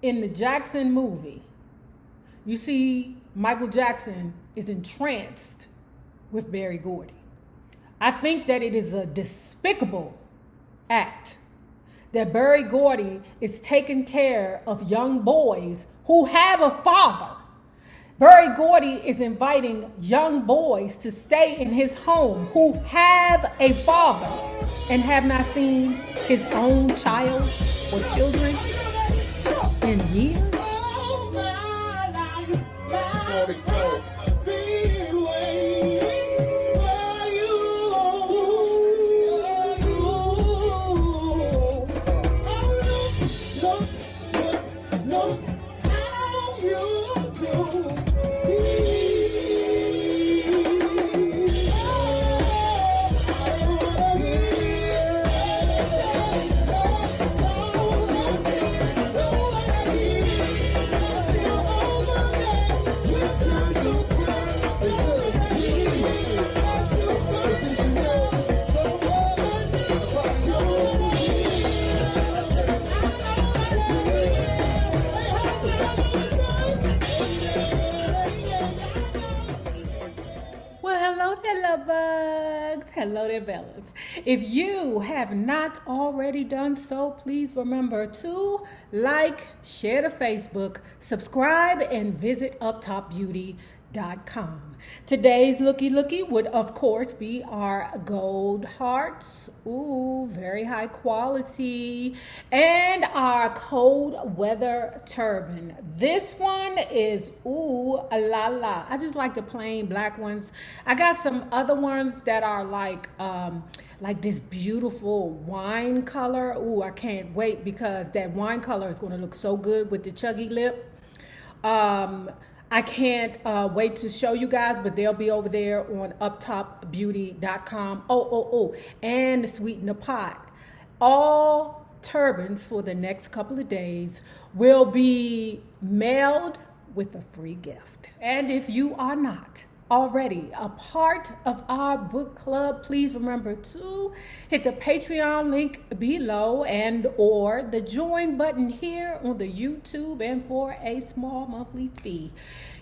In the Jackson movie, you see Michael Jackson is entranced with Berry Gordy. I think that it is a despicable act that Berry Gordy is taking care of young boys who have a father. Berry Gordy is inviting young boys to stay in his home who have a father and have not seen his own child or children in years. Bugs. Hello there, Bellas. If you have not already done so, please remember to like, share to Facebook, subscribe, and visit uptopbeauty.com. Today's looky would of course be our gold hearts, ooh, very high quality, and our cold weather turban. This one is ooh la la. I just like the plain black ones. I got some other ones that are like this beautiful wine color. Ooh, I can't wait because that wine color is going to look so good with the chuggy lip. I can't wait to show you guys, but they'll be over there on uptopbeauty.com. And Sweeten the Pot. All turbans for the next couple of days will be mailed with a free gift. And if you are not already a part of our book club, please remember to hit the Patreon link below and or the join button here on the YouTube, and for a small monthly fee,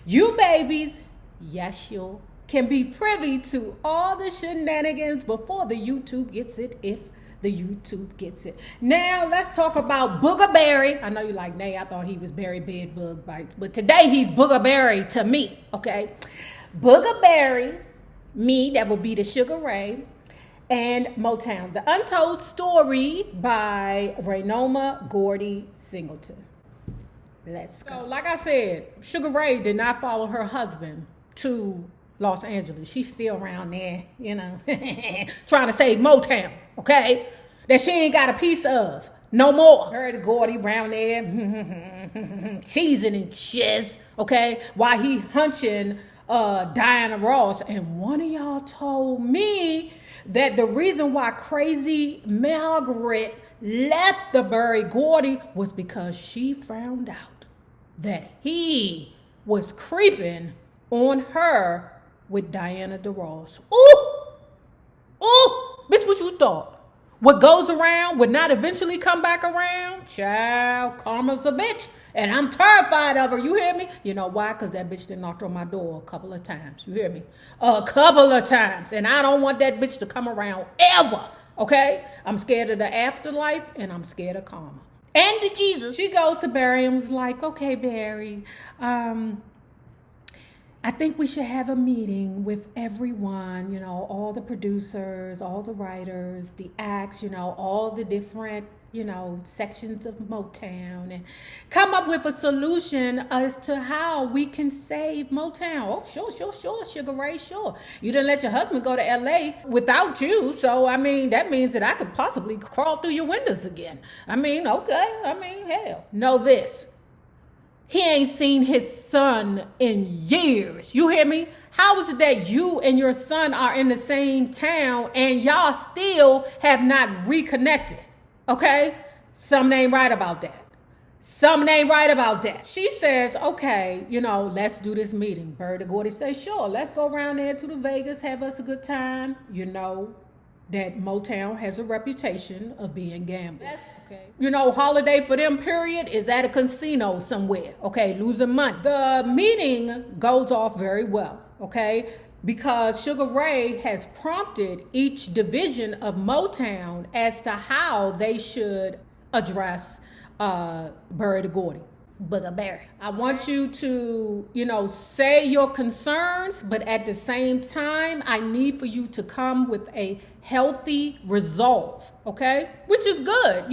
you babies, yes you can be privy to all the shenanigans before the YouTube gets it, if the YouTube gets it. Now let's talk about Booger Berry. I know you like, Nay, I thought he was Berry Bed Bug Bites, but today he's Booger Berry to me, okay? Booger Berry, me, that will be the Sugar Ray, and Motown, the Untold Story by Renoma Gordy Singleton. Let's go. So, like I said, Sugar Ray did not follow her husband to Los Angeles. She's still around there, you know, trying to save Motown, okay? That she ain't got a piece of. No more. Her and Gordy around there, cheesing and shiz, okay? While he hunching Diana Ross. And one of y'all told me that the reason why Crazy Margaret left the Berry Gordy was because she found out that he was creeping on her with Diana DeRoss. Ooh, bitch, what you thought? What goes around would not eventually come back around? Child, karma's a bitch. And I'm terrified of her. You hear me? You know why? Because that bitch done knocked on my door a couple of times. You hear me? A couple of times. And I don't want that bitch to come around ever. Okay? I'm scared of the afterlife and I'm scared of karma. And to Jesus. She goes to Barry and was like, okay, Barry, I think we should have a meeting with everyone, you know, all the producers, all the writers, the acts, you know, all the different, you know, sections of Motown, and come up with a solution as to how we can save Motown. Oh, sure, Sugar Ray, sure. You didn't let your husband go to LA without you, so, I mean, that means that I could possibly crawl through your windows again. I mean, okay, hell. Know this. He ain't seen his son in years. You hear me? How is it that you and your son are in the same town and y'all still have not reconnected? Okay? Something ain't right about that. She says, okay, you know, let's do this meeting. Berry Gordy says, sure, let's go around there to the Vegas, have us a good time, you know. that Motown has a reputation of being gambling. Okay. You know, holiday for them, period, is at a casino somewhere, okay, losing money. The meeting goes off very well, okay, because Sugar Ray has prompted each division of Motown as to how they should address Barry the Gordy. Booger Barry. I want you to, say your concerns, but at the same time, I need for you to come with a healthy resolve, okay? Which is good.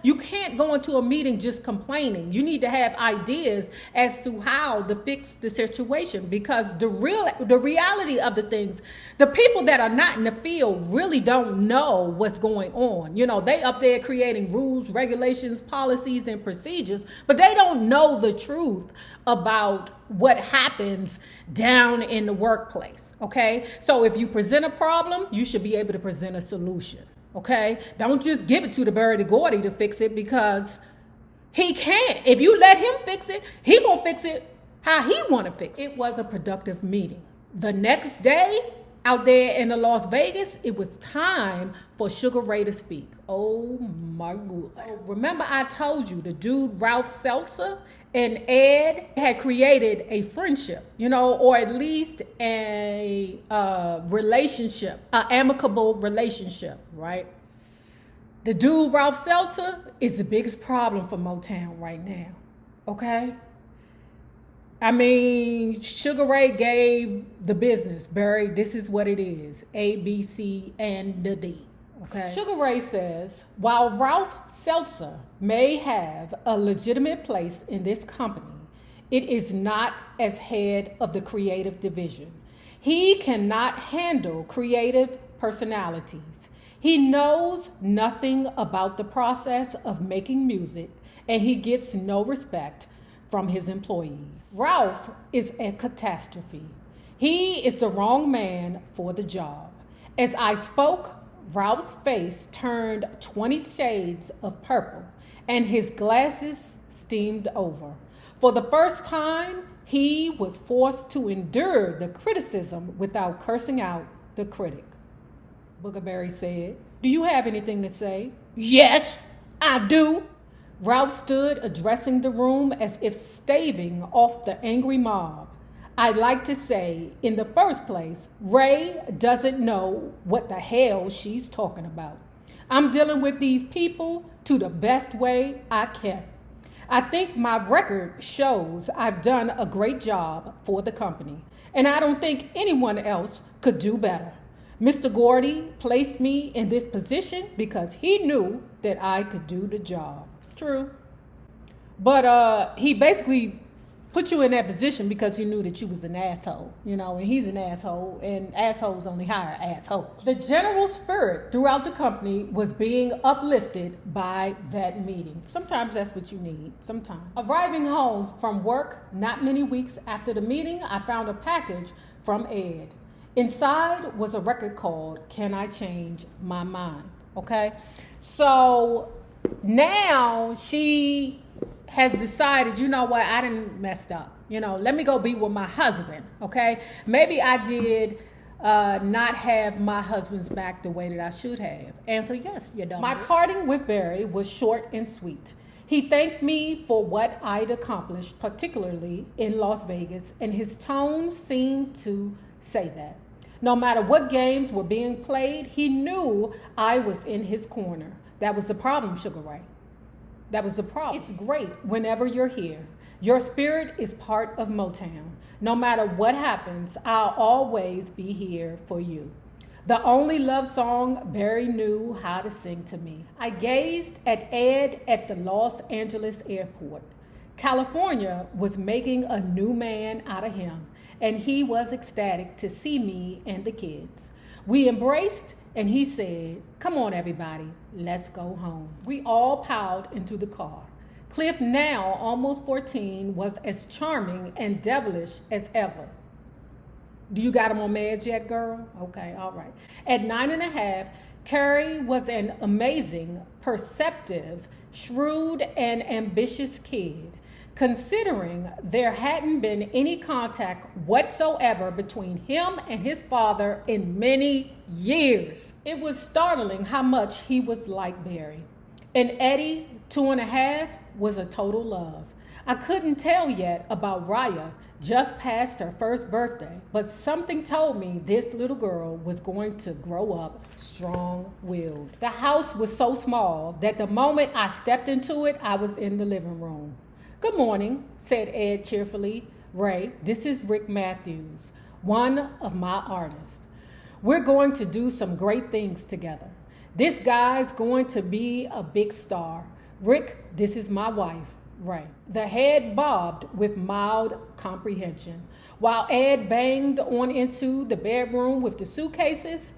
You can't go into a meeting just complaining. You need to have ideas as to how to fix the situation, because the reality of the things, the people that are not in the field really don't know what's going on. They up there creating rules, regulations, policies, and procedures, but they don't know the truth about what happens down in the workplace, okay? So if you present a problem, you should be able to present a solution, okay? Don't just give it to the Barry the Gordy to fix it, because he can't. If you let him fix it, he gonna fix it how he wanna fix it. It was a productive meeting. The next day, out there in the Las Vegas, it was time for Sugar Ray to speak. Oh my God. Remember I told you the dude Ralph Seltzer and Ed had created a friendship, or at least a relationship, an amicable relationship, right? The dude Ralph Seltzer is the biggest problem for Motown right now, okay? I mean, Sugar Ray gave the business, Barry, this is what it is, A, B, C, and the D, okay? Sugar Ray says, while Ralph Seltzer may have a legitimate place in this company, it is not as head of the creative division. He cannot handle creative personalities. He knows nothing about the process of making music, and he gets no respect from his employees. Ralph is a catastrophe. He is the wrong man for the job. As I spoke, Ralph's face turned 20 shades of purple and his glasses steamed over. For the first time, he was forced to endure the criticism without cursing out the critic. Booger Barry said, "Do you have anything to say?" "Yes, I do." Ralph stood addressing the room as if staving off the angry mob. "I'd like to say, in the first place, Ray doesn't know what the hell she's talking about. I'm dealing with these people to the best way I can. I think my record shows I've done a great job for the company, and I don't think anyone else could do better. Mr. Gordy placed me in this position because he knew that I could do the job." True. But he basically put you in that position because he knew that you was an asshole, and he's an asshole, and assholes only hire assholes. The general spirit throughout the company was being uplifted by that meeting. Sometimes that's what you need, sometimes. Arriving home from work not many weeks after the meeting, I found a package from Ed. Inside was a record called "Can I Change My Mind?" Okay? So now she has decided, you know what, I done messed up. Let me go be with my husband, okay? Maybe I did not have my husband's back the way that I should have. Answer yes, you don't. My parting with Barry was short and sweet. He thanked me for what I'd accomplished, particularly in Las Vegas, and his tone seemed to say that. No matter what games were being played, he knew I was in his corner. That was the problem, Sugar Ray. That was the problem. It's great whenever you're here. Your spirit is part of Motown. No matter what happens, I'll always be here for you. The only love song Barry knew how to sing to me. I gazed at Ed at the Los Angeles airport. California was making a new man out of him, and he was ecstatic to see me and the kids. We embraced, and he said, "Come on, everybody, let's go home." We all piled into the car. Cliff, now almost 14, was as charming and devilish as ever. Do you got him on meds yet, girl? Okay, all right. At 9.5, Carrie was an amazing, perceptive, shrewd, and ambitious kid. considering there hadn't been any contact whatsoever between him and his father in many years. It was startling how much he was like Barry. And Eddie, 2.5, was a total love. I couldn't tell yet about Raya, just past her first birthday, but something told me this little girl was going to grow up strong-willed. The house was so small that the moment I stepped into it, I was in the living room. "Good morning," said Ed cheerfully. "Ray, this is Rick Matthews, one of my artists. We're going to do some great things together. This guy's going to be a big star. Rick, this is my wife, Ray." The head bobbed with mild comprehension. While Ed banged on into the bedroom with the suitcases,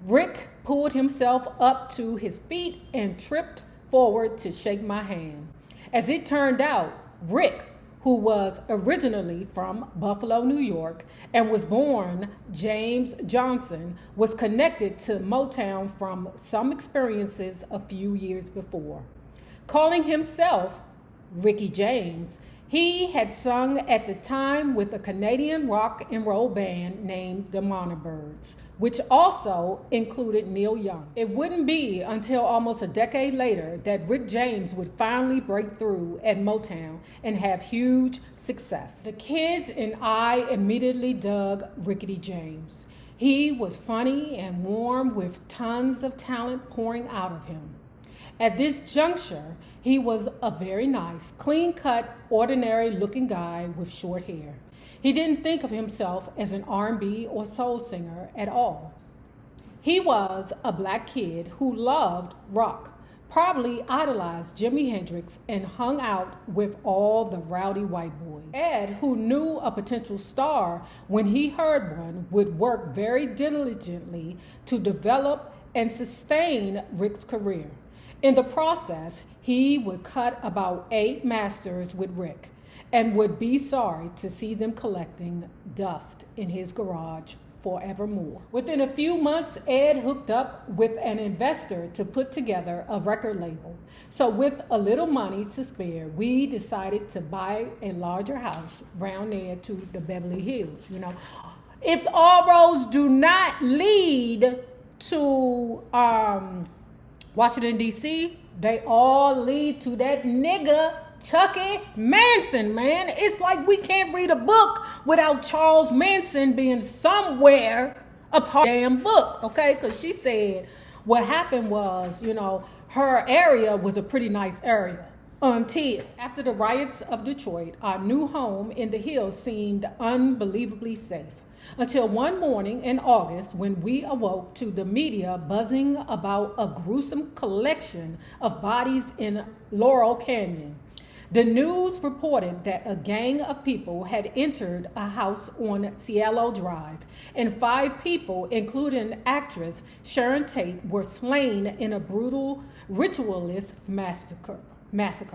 Rick pulled himself up to his feet and tripped forward to shake my hand. As it turned out, Rick, who was originally from Buffalo, New York, and was born James Johnson, was connected to Motown from some experiences a few years before. Calling himself Ricky James, he had sung at the time with a Canadian rock and roll band named the Monabirds, which also included Neil Young. It wouldn't be until almost a decade later that Rick James would finally break through at Motown and have huge success. The kids and I immediately dug Rickety James. He was funny and warm with tons of talent pouring out of him. At this juncture, he was a very nice, clean-cut, ordinary-looking guy with short hair. He didn't think of himself as an R&B or soul singer at all. He was a black kid who loved rock, probably idolized Jimi Hendrix, and hung out with all the rowdy white boys. Ed, who knew a potential star when he heard one, would work very diligently to develop and sustain Rick's career. In the process, he would cut about 8 masters with Rick and would be sorry to see them collecting dust in his garage forevermore. Within a few months, Ed hooked up with an investor to put together a record label. So with a little money to spare, we decided to buy a larger house round there to the Beverly Hills. You know, if all roads do not lead to Washington, D.C., they all lead to that nigga, Chucky Manson, man. It's like we can't read a book without Charles Manson being somewhere a part of the damn book, okay? Because she said what happened was, you know, her area was a pretty nice area until after the riots of Detroit, our new home in the hills seemed unbelievably safe. Until one morning in August when we awoke to the media buzzing about a gruesome collection of bodies in Laurel Canyon. The news reported that a gang of people had entered a house on Cielo Drive, and 5 people, including actress Sharon Tate, were slain in a brutal ritualist massacre.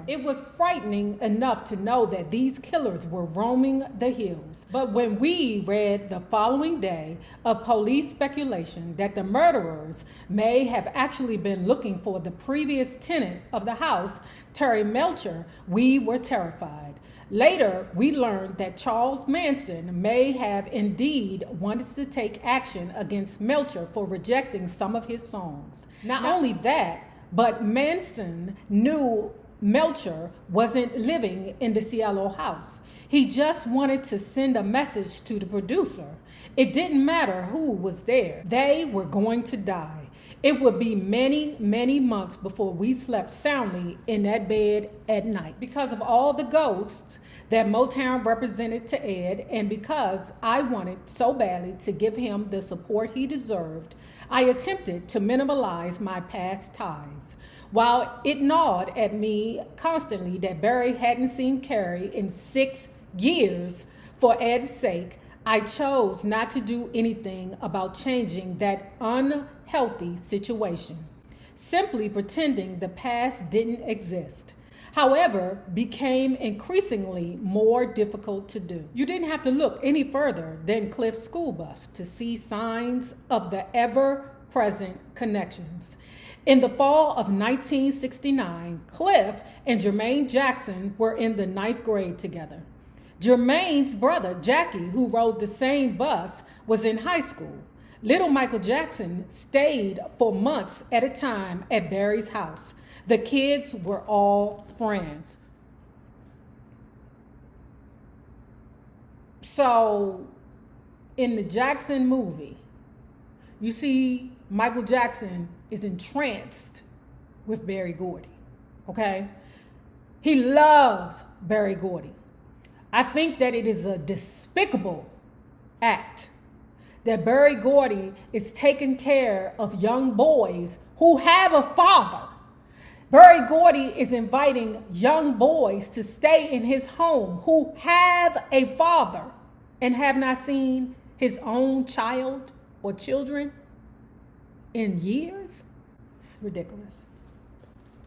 It was frightening enough to know that these killers were roaming the hills. But when we read the following day of police speculation that the murderers may have actually been looking for the previous tenant of the house, Terry Melcher, we were terrified. Later, we learned that Charles Manson may have indeed wanted to take action against Melcher for rejecting some of his songs. Not only that, but Manson knew Melcher wasn't living in the Cielo house. He just wanted to send a message to the producer. It didn't matter who was there. They were going to die. It would be many, many months before we slept soundly in that bed at night. Because of all the ghosts that Motown represented to Ed, and because I wanted so badly to give him the support he deserved, I attempted to minimalize my past ties. While it gnawed at me constantly that Barry hadn't seen Carrie in 6 years, for Ed's sake, I chose not to do anything about changing that unhealthy situation, simply pretending the past didn't exist. However, became increasingly more difficult to do. You didn't have to look any further than Cliff's school bus to see signs of the ever present connections. In the fall of 1969, Cliff and Jermaine Jackson were in the 9th grade together. Jermaine's brother, Jackie, who rode the same bus, was in high school. Little Michael Jackson stayed for months at a time at Barry's house. The kids were all friends. So, in the Jackson movie, you see Michael Jackson is entranced with Berry Gordy, okay? He loves Berry Gordy. I think that it is a despicable act that Berry Gordy is taking care of young boys who have a father. Berry Gordy is inviting young boys to stay in his home who have a father and have not seen his own child or children in years. It's ridiculous.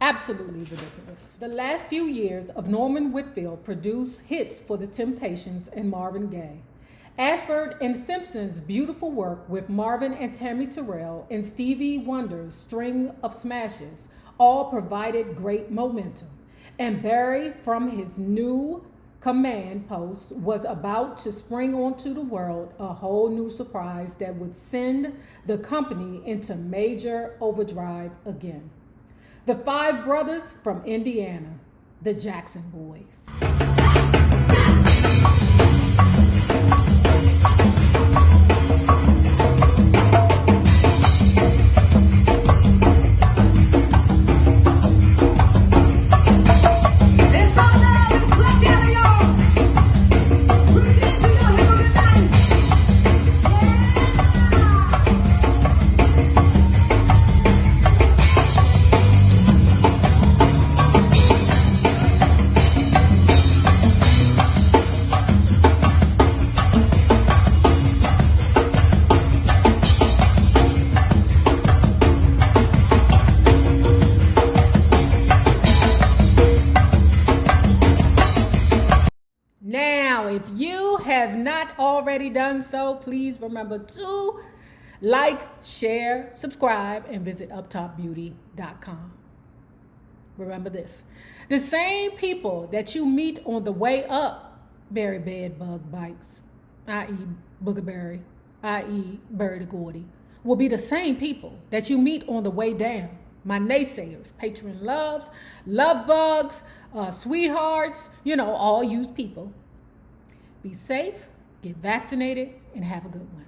Absolutely ridiculous. The last few years of Norman Whitfield produced hits for The Temptations and Marvin Gaye. Ashford and Simpson's beautiful work with Marvin and Tammy Terrell and Stevie Wonder's string of smashes all provided great momentum. And Barry, from his new command post, was about to spring onto the world a whole new surprise that would send the company into major overdrive again. The 5 brothers from Indiana, the Jackson Boys. Now, if you have not already done so, please remember to like, share, subscribe, and visit uptopbeauty.com. Remember this. The same people that you meet on the way up Berry Bed Bug Bites, i.e. Booger Berry, i.e. Berry the Gordy, will be the same people that you meet on the way down. My naysayers, patron loves, love bugs, sweethearts, all used people. Be safe, get vaccinated, and have a good one.